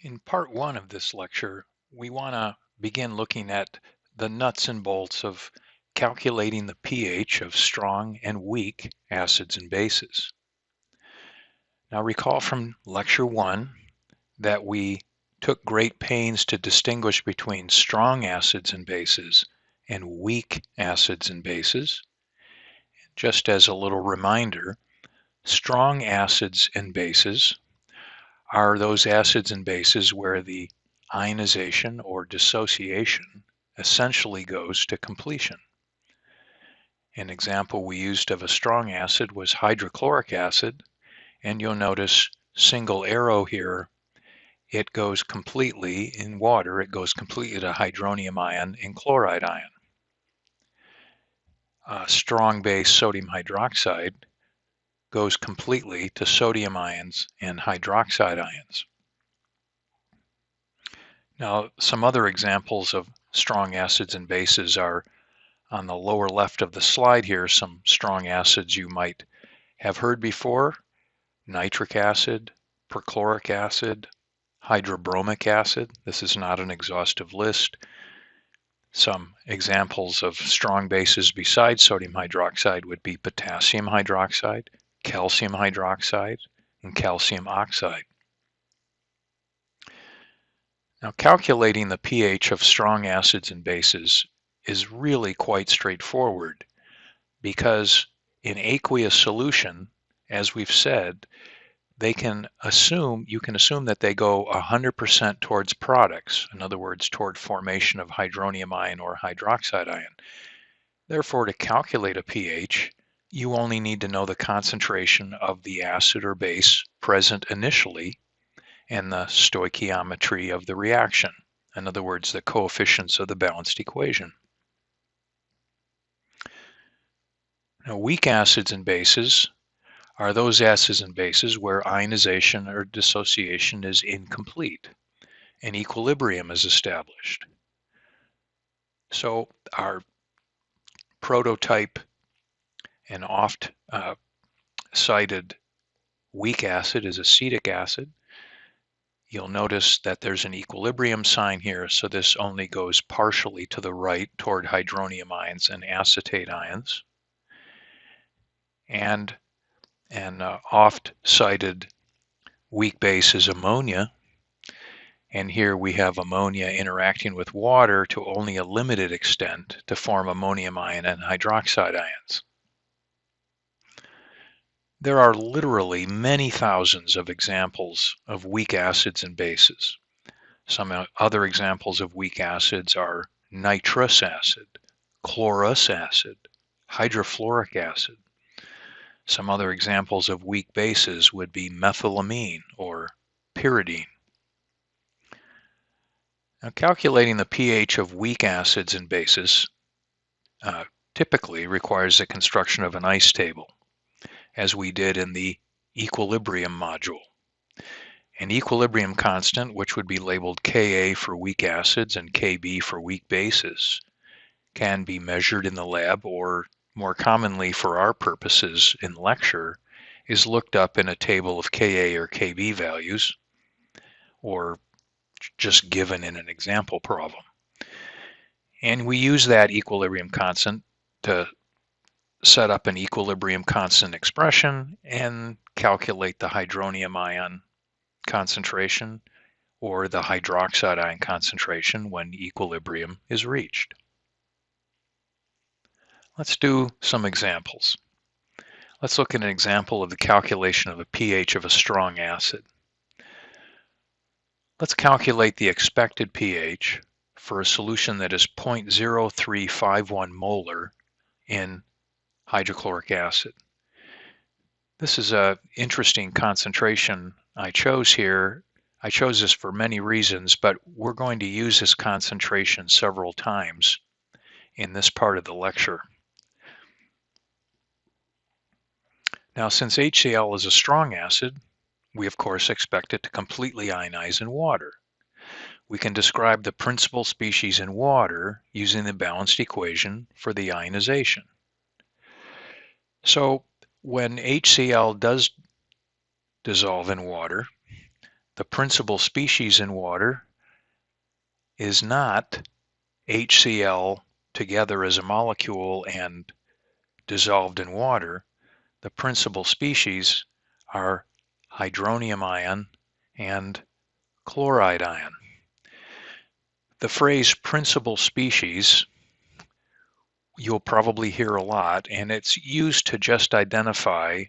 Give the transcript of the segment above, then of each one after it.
In part one of this lecture, we want to begin looking at the nuts and bolts of calculating the pH of strong and weak acids and bases. Now recall from lecture one that we took great pains to distinguish between strong acids and bases and weak acids and bases. Just as a little reminder, strong acids and bases are those acids and bases where the ionization or dissociation essentially goes to completion. An example we used of a strong acid was hydrochloric acid, and you'll notice single arrow here, it goes completely in water, it goes completely to hydronium ion and chloride ion. Strong base sodium hydroxide goes completely to sodium ions and hydroxide ions. Now, some other examples of strong acids and bases are on the lower left of the slide here, some strong acids you might have heard before: nitric acid, perchloric acid, hydrobromic acid. This is not an exhaustive list. Some examples of strong bases besides sodium hydroxide would be potassium hydroxide, calcium hydroxide, and calcium oxide. Now, calculating the pH of strong acids and bases is really quite straightforward because in aqueous solution, as we've said, you can assume that they go 100% towards products, in other words, toward formation of hydronium ion or hydroxide ion. Therefore, to calculate a pH, you only need to know the concentration of the acid or base present initially and the stoichiometry of the reaction, in other words, the coefficients of the balanced equation. Now, weak acids and bases are those acids and bases where ionization or dissociation is incomplete and equilibrium is established. So our prototype and oft cited weak acid is acetic acid. You'll notice that there's an equilibrium sign here, so this only goes partially to the right toward hydronium ions and acetate ions. And an oft cited weak base is ammonia. And here we have ammonia interacting with water to only a limited extent to form ammonium ion and hydroxide ions. There are literally many thousands of examples of weak acids and bases. Some other examples of weak acids are nitrous acid, chlorous acid, hydrofluoric acid. Some other examples of weak bases would be methylamine or pyridine. Now, calculating the pH of weak acids and bases typically requires the construction of an ice table, as we did in the equilibrium module. An equilibrium constant, which would be labeled Ka for weak acids and Kb for weak bases, can be measured in the lab, or more commonly for our purposes in lecture, is looked up in a table of Ka or Kb values, or just given in an example problem. And we use that equilibrium constant to set up an equilibrium constant expression and calculate the hydronium ion concentration or the hydroxide ion concentration when equilibrium is reached. Let's do some examples. Let's look at an example of the calculation of the pH of a strong acid. Let's calculate the expected pH for a solution that is 0.0351 molar in hydrochloric acid. This is an interesting concentration I chose here. I chose this for many reasons, but we're going to use this concentration several times in this part of the lecture. Now, since HCl is a strong acid, we of course expect it to completely ionize in water. We can describe the principal species in water using the balanced equation for the ionization. So when HCl does dissolve in water, the principal species in water is not HCl together as a molecule and dissolved in water. The principal species are hydronium ion and chloride ion. The phrase principal species you'll probably hear a lot, and it's used to just identify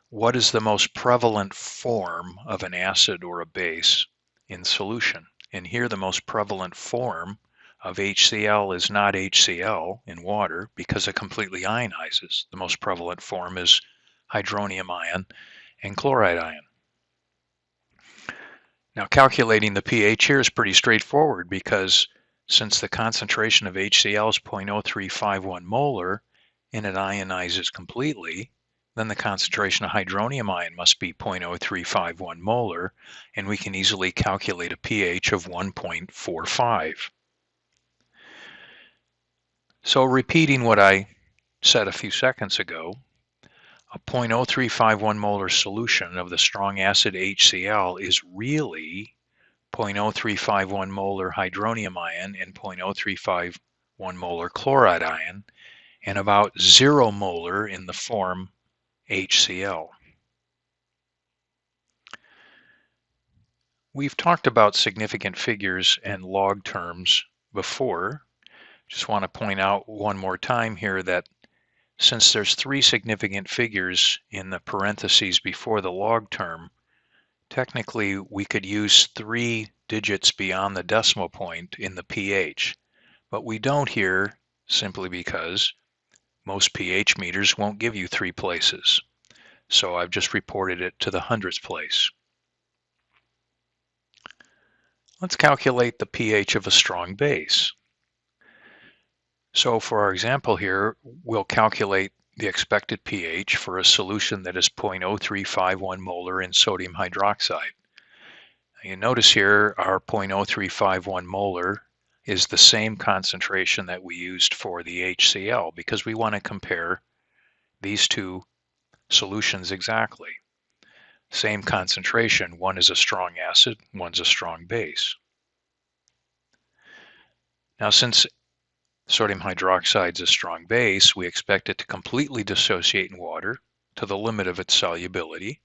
what is the most prevalent form of an acid or a base in solution. And here the most prevalent form of HCl is not HCl in water because it completely ionizes. The most prevalent form is hydronium ion and chloride ion. Now calculating the pH here is pretty straightforward because since the concentration of HCl is 0.0351 molar and it ionizes completely, then the concentration of hydronium ion must be 0.0351 molar, and we can easily calculate a pH of 1.45. So repeating what I said a few seconds ago, a 0.0351 molar solution of the strong acid HCl is really 0.0351 molar hydronium ion and 0.0351 molar chloride ion, and about 0 molar in the form HCl. We've talked about significant figures and log terms before. Just want to point out one more time here that since there's 3 significant figures in the parentheses before the log term, technically we could use 3 digits beyond the decimal point in the pH, but we don't here simply because most pH meters won't give you 3 places. So I've just reported it to the 100th place. Let's calculate the pH of a strong base. So for our example here, we'll calculate the expected pH for a solution that is 0.0351 molar in sodium hydroxide. You notice here our 0.0351 molar is the same concentration that we used for the HCl because we want to compare these two solutions exactly. Same concentration, one is a strong acid, one's a strong base. Now since sodium hydroxide is a strong base, we expect it to completely dissociate in water to the limit of its solubility,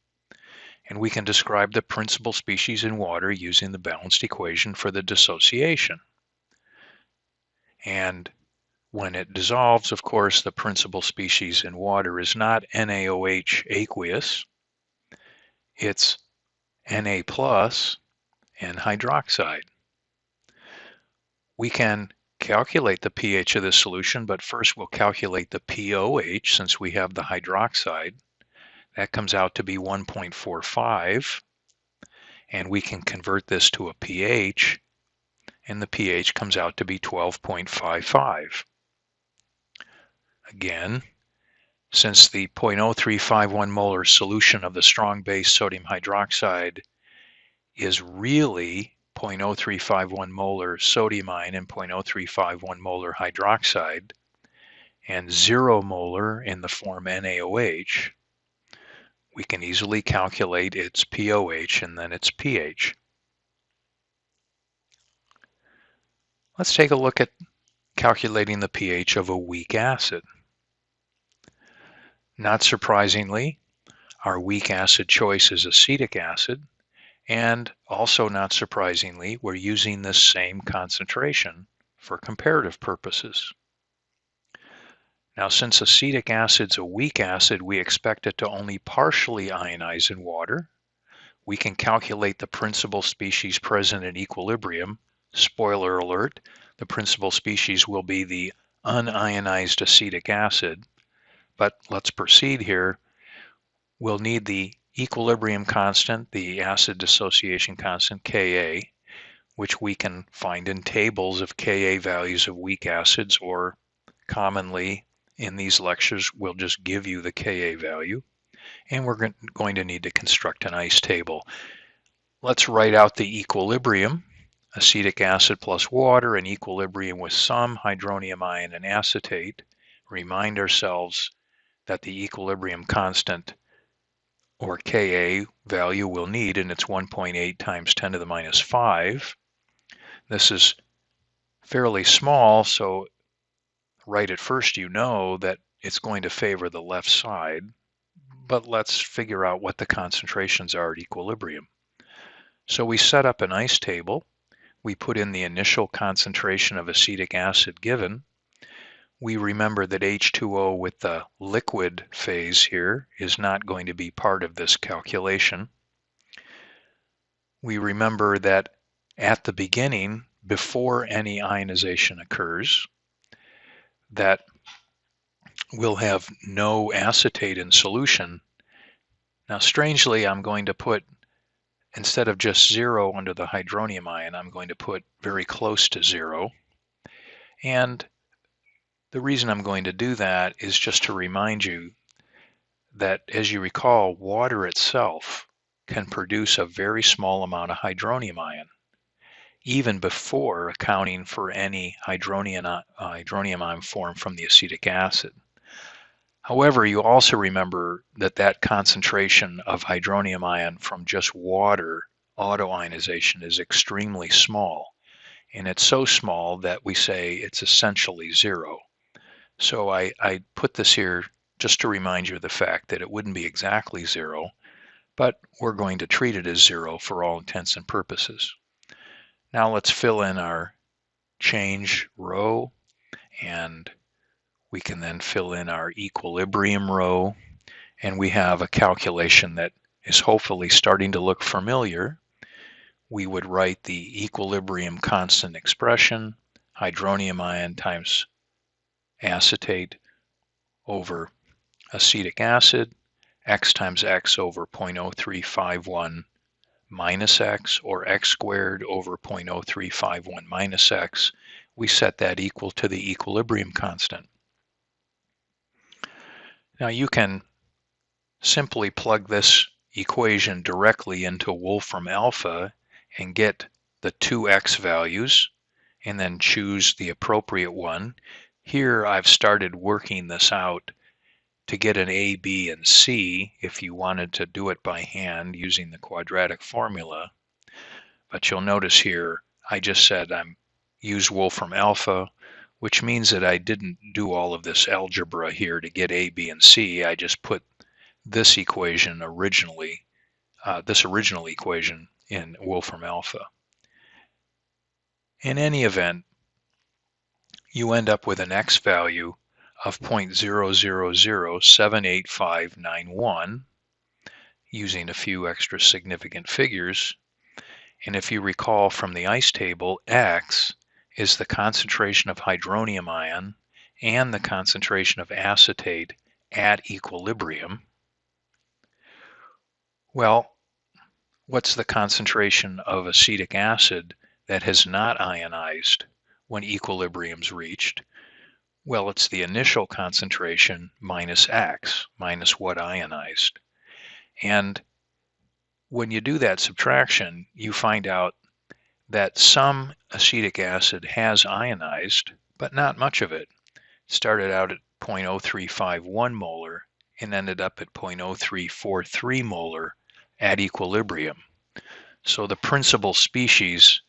and we can describe the principal species in water using the balanced equation for the dissociation. And when it dissolves, of course, the principal species in water is not NaOH aqueous, it's Na plus and hydroxide. We can calculate the pH of this solution, but first we'll calculate the pOH since we have the hydroxide. That comes out to be 1.45, and we can convert this to a pH, and the pH comes out to be 12.55. Again, since the 0.0351 molar solution of the strong base sodium hydroxide is really 0.0351 molar sodium ion and 0.0351 molar hydroxide, and 0 molar in the form NaOH, we can easily calculate its pOH and then its pH. Let's take a look at calculating the pH of a weak acid. Not surprisingly, our weak acid choice is acetic acid, and also not surprisingly, we're using this same concentration for comparative purposes. Now, since acetic acid's a weak acid, we expect it to only partially ionize in water. We can calculate the principal species present in equilibrium. Spoiler alert, the principal species will be the unionized acetic acid. But let's proceed here. We'll need the equilibrium constant, the acid dissociation constant, Ka, which we can find in tables of Ka values of weak acids, or commonly in these lectures we'll just give you the Ka value, and we're going to need to construct an ice table. Let's write out the equilibrium, acetic acid plus water in equilibrium with some hydronium ion and acetate. Remind ourselves that the equilibrium constant or Ka value we'll need, and it's 1.8 times 10 to the minus 5. This is fairly small, so right at first you know that it's going to favor the left side, but let's figure out what the concentrations are at equilibrium. So we set up an ice table. We put in the initial concentration of acetic acid given. We remember that H2O with the liquid phase here is not going to be part of this calculation. We remember that at the beginning, before any ionization occurs, that we'll have no acetate in solution. Now, strangely, I'm going to put, instead of just 0 under the hydronium ion, I'm going to put very close to 0. And the reason I'm going to do that is just to remind you that, as you recall, water itself can produce a very small amount of hydronium ion, even before accounting for any hydronium ion formed from the acetic acid. However, you also remember that that concentration of hydronium ion from just water autoionization is extremely small. And it's so small that we say it's essentially 0. So I put this here just to remind you of the fact that it wouldn't be exactly 0, but we're going to treat it as 0 for all intents and purposes. Now let's fill in our change row, and we can then fill in our equilibrium row, and we have a calculation that is hopefully starting to look familiar. We would write the equilibrium constant expression, hydronium ion times acetate over acetic acid, x times x over 0.0351 minus x, or x squared over 0.0351 minus x. We set that equal to the equilibrium constant. Now you can simply plug this equation directly into Wolfram alpha and get the 2x values and then choose the appropriate one. Here I've started working this out to get an A, B, and C if you wanted to do it by hand using the quadratic formula. But you'll notice here I just said use Wolfram alpha, which means that I didn't do all of this algebra here to get A, B, and C. I just put this equation originally, this original equation in Wolfram alpha. In any event, you end up with an x value of 0.000788591 using a few extra significant figures. And if you recall from the ice table, x is the concentration of hydronium ion and the concentration of acetate at equilibrium. Well, what's the concentration of acetic acid that has not ionized when equilibrium's reached? Well, it's the initial concentration minus x, minus what ionized. And when you do that subtraction, you find out that some acetic acid has ionized, but not much of it. It started out at 0.0351 molar and ended up at 0.0343 molar at equilibrium. So the principal species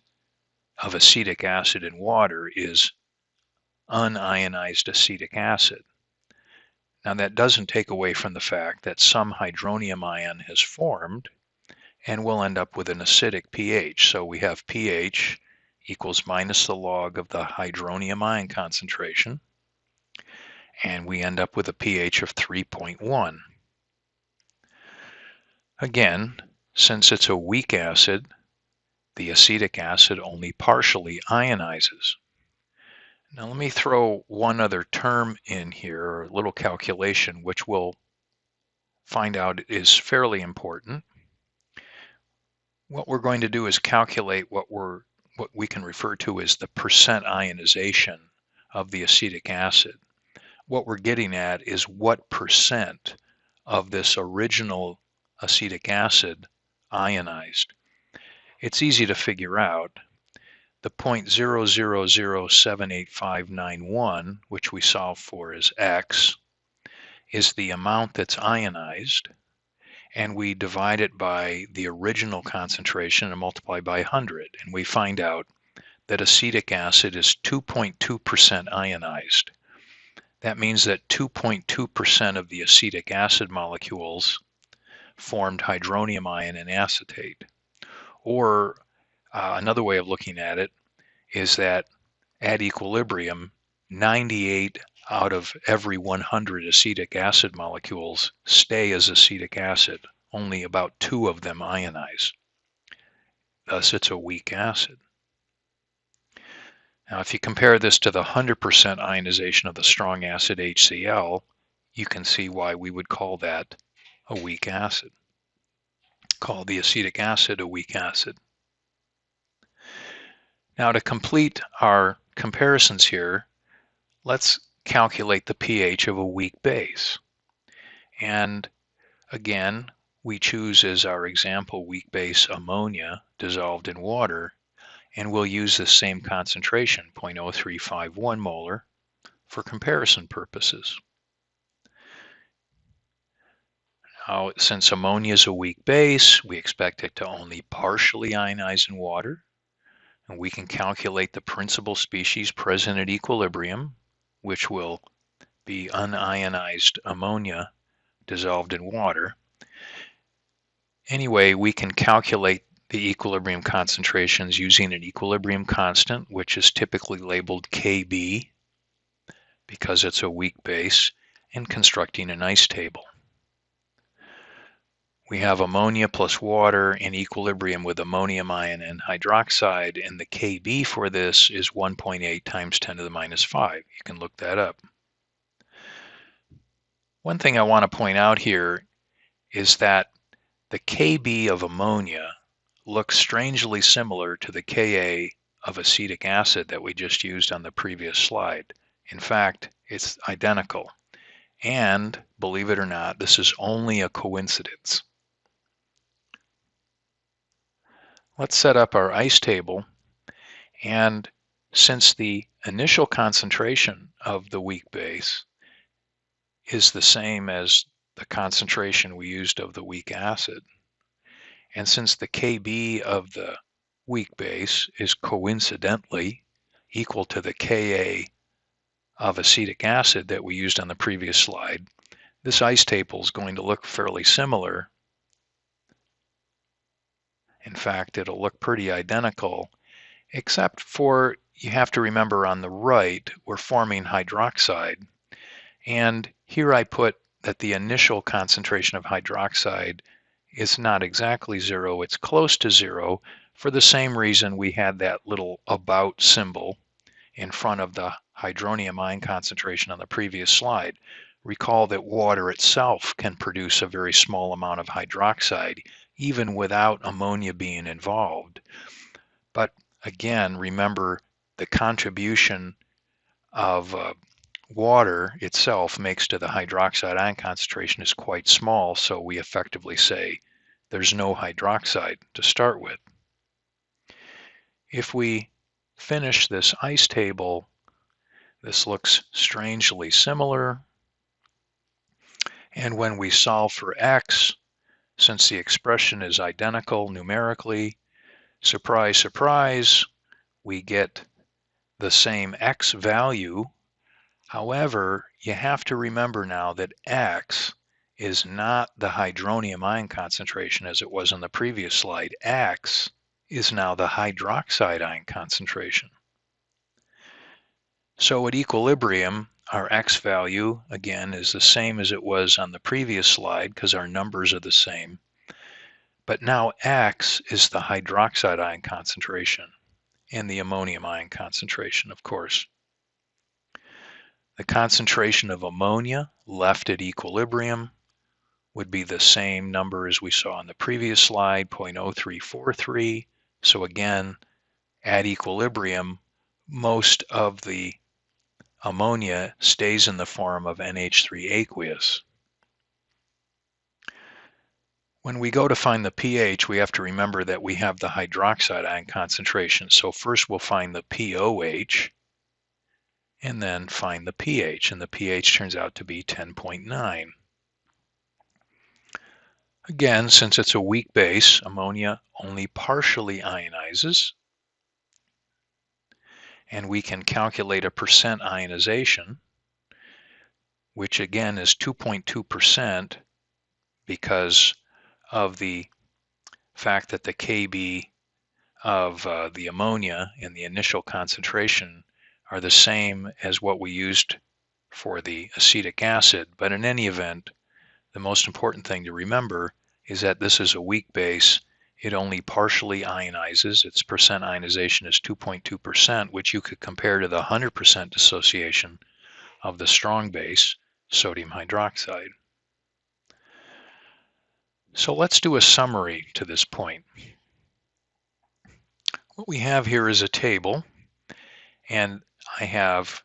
of acetic acid in water is unionized acetic acid. Now that doesn't take away from the fact that some hydronium ion has formed, and we'll end up with an acidic pH. So we have pH equals minus the log of the hydronium ion concentration, and we end up with a pH of 3.1. Again, since it's a weak acid, the acetic acid only partially ionizes. Now let me throw one other term in here, or a little calculation, which we'll find out is fairly important. What we're going to do is calculate what we can refer to as the percent ionization of the acetic acid. What we're getting at is what percent of this original acetic acid ionized. It's easy to figure out. The 0.000788591, which we solve for as x, is the amount that's ionized, and we divide it by the original concentration and multiply by 100, and we find out that acetic acid is 2.2% ionized. That means that 2.2% of the acetic acid molecules formed hydronium ion and acetate. Or another way of looking at it is that at equilibrium, 98 out of every 100 acetic acid molecules stay as acetic acid. Only about 2 of them ionize. Thus, it's a weak acid. Now, if you compare this to the 100% ionization of the strong acid HCl, you can see why we would call that a weak acid. Call the acetic acid a weak acid. Now, to complete our comparisons here, let's calculate the pH of a weak base. And again, we choose as our example weak base ammonia dissolved in water, and we'll use the same concentration, 0.0351 molar, for comparison purposes. Now, since ammonia is a weak base, we expect it to only partially ionize in water, and we can calculate the principal species present at equilibrium, which will be unionized ammonia dissolved in water. Anyway, we can calculate the equilibrium concentrations using an equilibrium constant, which is typically labeled Kb because it's a weak base, and constructing an ice table. We have ammonia plus water in equilibrium with ammonium ion and hydroxide, and the Kb for this is 1.8 times 10 to the minus 5. You can look that up. One thing I want to point out here is that the Kb of ammonia looks strangely similar to the Ka of acetic acid that we just used on the previous slide. In fact, it's identical. And, believe it or not, this is only a coincidence. Let's set up our ice table, and since the initial concentration of the weak base is the same as the concentration we used of the weak acid, and since the Kb of the weak base is coincidentally equal to the Ka of acetic acid that we used on the previous slide, this ice table is going to look fairly similar. In fact, it'll look pretty identical, except for you have to remember on the right, we're forming hydroxide. And here I put that the initial concentration of hydroxide is not exactly 0, it's close to 0, for the same reason we had that little about symbol in front of the hydronium ion concentration on the previous slide. Recall that water itself can produce a very small amount of hydroxide, even without ammonia being involved. But again, remember the contribution of water itself makes to the hydroxide ion concentration is quite small, so we effectively say there's no hydroxide to start with. If we finish this ice table, this looks strangely similar. And when we solve for x, since the expression is identical numerically, surprise, surprise, we get the same x value. However, you have to remember now that x is not the hydronium ion concentration as it was on the previous slide. X is now the hydroxide ion concentration. So at equilibrium, our x value, again, is the same as it was on the previous slide because our numbers are the same. But now x is the hydroxide ion concentration and the ammonium ion concentration, of course. The concentration of ammonia left at equilibrium would be the same number as we saw on the previous slide, 0.0343. So again, at equilibrium, most of the ammonia stays in the form of NH3 aqueous. When we go to find the pH, we have to remember that we have the hydroxide ion concentration. So first we'll find the pOH, and then find the pH, and the pH turns out to be 10.9. Again, since it's a weak base, ammonia only partially ionizes, and we can calculate a percent ionization, which again is 2.2% because of the fact that the Kb of the ammonia in the initial concentration are the same as what we used for the acetic acid. But in any event, the most important thing to remember is that this is a weak base. It only partially ionizes. Its percent ionization is 2.2%, which you could compare to the 100% dissociation of the strong base, sodium hydroxide. So let's do a summary to this point. What we have here is a table, and I have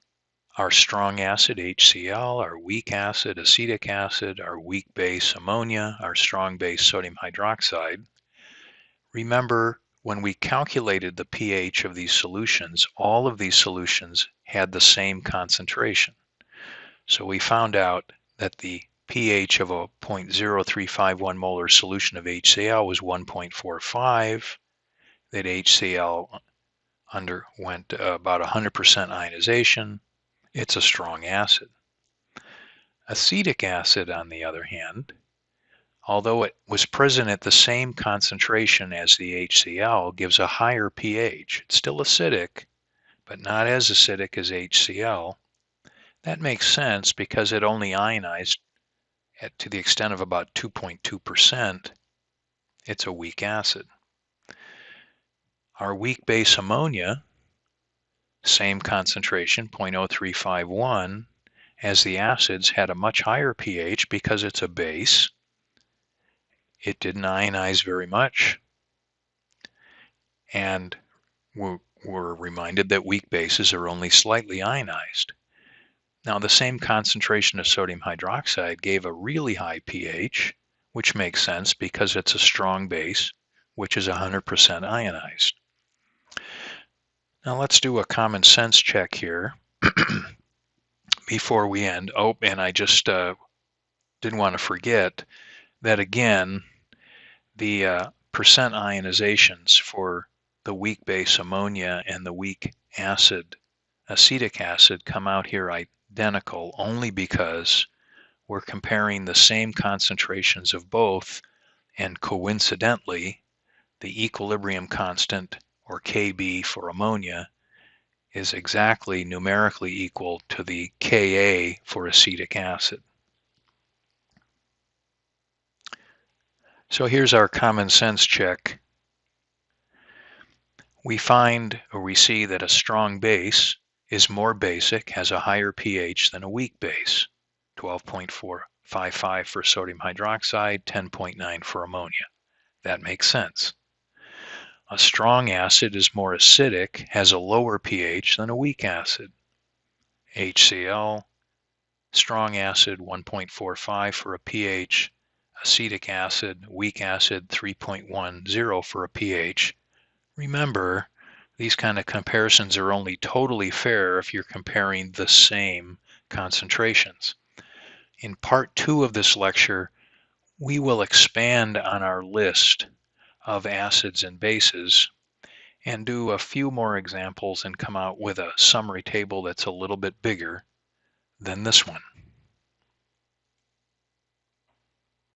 our strong acid HCl, our weak acid acetic acid, our weak base ammonia, our strong base sodium hydroxide. Remember, when we calculated the pH of these solutions, all of these solutions had the same concentration. So we found out that the pH of a 0.0351 molar solution of HCl was 1.45, that HCl underwent about 100% ionization. It's a strong acid. Acetic acid, on the other hand, although it was present at the same concentration as the HCl, gives a higher pH. It's still acidic, but not as acidic as HCl. That makes sense because it only ionized to the extent of about 2.2%. It's a weak acid. Our weak base ammonia, same concentration, 0.0351, as the acids, had a much higher pH because it's a base. It didn't ionize very much. And we're reminded that weak bases are only slightly ionized. Now, the same concentration of sodium hydroxide gave a really high pH, which makes sense because it's a strong base, which is 100% ionized. Now, let's do a common sense check here before we end. Oh, and I just didn't want to forget that, again, the percent ionizations for the weak base ammonia and the weak acid acetic acid come out here identical only because we're comparing the same concentrations of both, and coincidentally the equilibrium constant, or Kb, for ammonia is exactly numerically equal to the Ka for acetic acid. So here's our common sense check. We find, or we see, that a strong base is more basic, has a higher pH than a weak base, 12.455 for sodium hydroxide, 10.9 for ammonia. That makes sense. A strong acid is more acidic, has a lower pH than a weak acid. HCl, strong acid, 1.45 for a pH. Acetic acid, weak acid, 3.10 for a pH. Remember, these kind of comparisons are only totally fair if you're comparing the same concentrations. In part 2 of this lecture, we will expand on our list of acids and bases and do a few more examples and come out with a summary table that's a little bit bigger than this one.